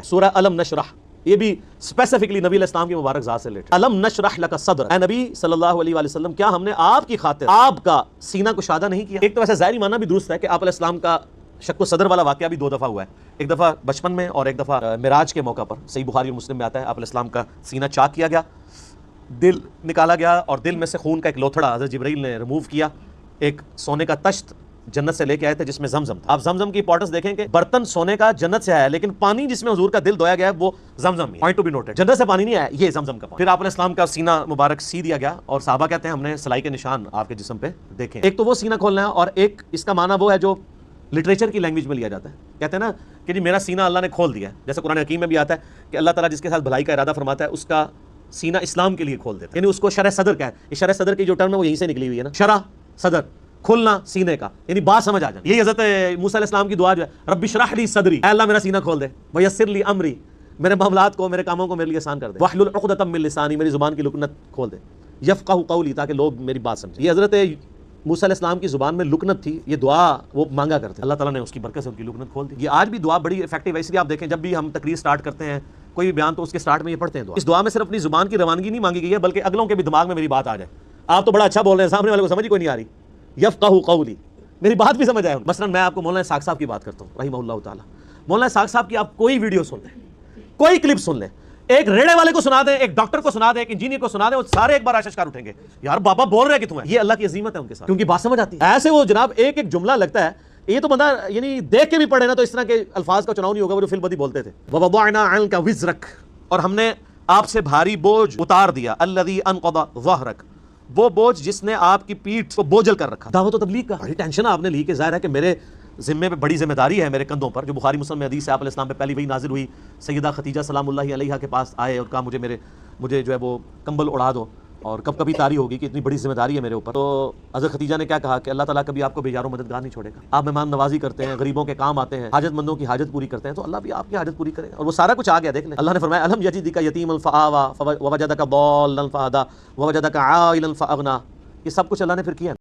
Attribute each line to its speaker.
Speaker 1: سورہ علم نشرح، یہ بھی اسپیسیفکلی نبی علیہ السلام کی مبارک ذات سے ریلیٹڈ. علم نشرح لک صدر، اے نبی صلی اللہ علیہ وآلہ وسلم کیا ہم نے آپ کی خاطر آپ کا سینہ کشادہ نہیں کیا؟ ایک تو ویسے ظاہری معنی بھی درست ہے کہ آپ علیہ السلام کا شق و صدر والا واقعہ بھی 2 دفعہ ہوا ہے، ایک دفعہ بچپن میں اور ایک دفعہ معراج کے موقع پر. صحیح بخاری اور مسلم میں آتا ہے آپ علیہ السلام کا سینہ چاک کیا گیا، دل نکالا گیا اور دل میں سے خون کا ایک لوتھڑا حضرت جبرائیل نے ریموو کیا. ایک سونے کا تشت جنت سے لے کے آئے تھے جس میں زمزم تھا. آپ زمزم کی امپورٹنس دیکھیں کہ برتن سونے کا جنت سے آیا ہے، لیکن پانی جس میں حضور کا دل دھویا گیا ہے وہ زمزم ہی ہے. پوائنٹ ٹو بی نوٹڈ، جنت سے پانی نہیں آیا، یہ زمزم کا پانی. پھر آپ علیہ السلام کا سینہ مبارک سی دیا گیا اور صحابہ کہتے ہیں ہم نے سلائی کے نشان آپ کے جسم پہ دیکھے. ایک تو وہ سینہ کھولنا ہے اور ایک اس کا معنی وہ ہے جو لٹریچر کی لینگویج میں لیا جاتا ہے. کہتے ہیں نا کہ جی میرا سینہ اللہ نے کھول دیا ہے، جیسے قرآن حکیم میں بھی آتا ہے کہ اللہ تعالیٰ جس کے ساتھ بھلائی کا ارادہ فرماتا ہے اس کا سینہ اسلام کے لیے کھول دیتا ہے، یعنی اس کو شرح صدر کا ہے. یہ شرح صدر کی جو ٹرم ہے وہ یہیں سے نکلی ہوئی ہے نا، شرح صدر، کھولنا سینے کا، یعنی بات سمجھ آ جائے. یہی حضرت موسیٰ علیہ السلام کی دعا جو ہے رب اشرح لی صدری، اے اللہ میرا سینہ کھول دے، ویسر لی امری، میرے معاملات کو میرے کاموں کو میرے لیے آسان کر دے، واحلل عقدۃ من لسانی، میری زبان کی لکنت کھول دے، یفقہوا قولی، تاکہ لوگ میری بات سمجھیں. یہ حضرت موسیٰ علیہ السلام کی زبان میں لکنت تھی، یہ دعا وہ مانگا کرتے، اللہ تعالیٰ نے اس کی برکت سے ان کی لکنت کھول دی. یہ آج بھی دعا بڑی افیکٹو ہے، اس لیے آپ دیکھیں جب بھی ہم تقریر سٹارٹ کرتے ہیں کوئی بھی بیان تو اس کے سٹارٹ میں یہ پڑھتے ہیں دعا. اس دعا میں صرف اپنی زبان کی روانگی نہیں مانگی گئی ہے بلکہ اگلوں کے بھی دماغ میں میری بات آ جائے. آپ تو بڑا اچھا بول رہے ہیں، سامنے والے کو سمجھ ہی کوئی نہیں آ رہی، یفقہوا قولی، میری بات بھی سمجھ آئے. مثلا میں آپ کو مولانا اسحاق صاحب کی بات کرتا ہوں رحمہ اللہ تعالیٰ. مولانا اسحاق صاحب کی آپ کوئی ویڈیو سن لیں، کوئی کلپ سن لیں، ایک ریڑے والے کو سنا دیں، ایک ڈاکٹر کو سنا دیں، ایک انجینئر کو سنا دیں، وہ سارے ایک بار آششکار اٹھیں گے یار بابا بول رہے کہ تمہیں. یہ اللہ کی عظیمت ہے ان کے ساتھ، کیونکہ بات سمجھ آتی ہے. ایسے وہ جناب ایک ایک جملہ لگتا ہے یہ تو بندہ یعنی دیکھ کے بھی پڑھے نا تو اس طرح کے الفاظ کا چناؤ نہیں ہوگا وہ جو فی البدی بولتے تھے. وَوَضَعْنَا عَنْكَ وِزْرَكَ، اور ہم نے آپ سے بھاری بوجھ اتار دیا، الَّذِي أَنقَضَ ظَهْرَكَ، وہ بوجھ جس نے آپ کی پیٹھ کو بوجھل کر رکھا. دعوت و تبلیغ کا بڑی ٹینشن آپ نے لی کہ ظاہر ہے کہ میرے ذمے پہ بڑی ذمہ داری ہے میرے کندھوں پر. جو بخاری مسلم میں حدیث ہے آپ علیہ السلام پہ پہلی وہی نازل ہوئی، سیدہ خدیجہ سلام اللہ علیہا کے پاس آئے اور کہا مجھے جو ہے وہ کمبل اڑا دو، اور کب کبھی تاری ہوگی کہ اتنی بڑی ذمہ داری ہے میرے اوپر. تو حضرت خدیجہ نے کیا کہا کہ اللہ تعالیٰ کبھی آپ کو بے یار و مددگار نہیں چھوڑے گا. آپ مہمان نوازی کرتے ہیں، غریبوں کے کام آتے ہیں، حاجت مندوں کی حاجت پوری کرتے ہیں، تو اللہ بھی آپ کی حاجت پوری کرے گا. اور وہ سارا کچھ آ گیا دیکھ لیں. اللہ نے فرمایا الم یجدک یتیما فآویٰ ووجدک ضالا فہدیٰ ووجدک عائلا فأغنیٰ. یہ سب کچھ اللہ نے پھر کیا.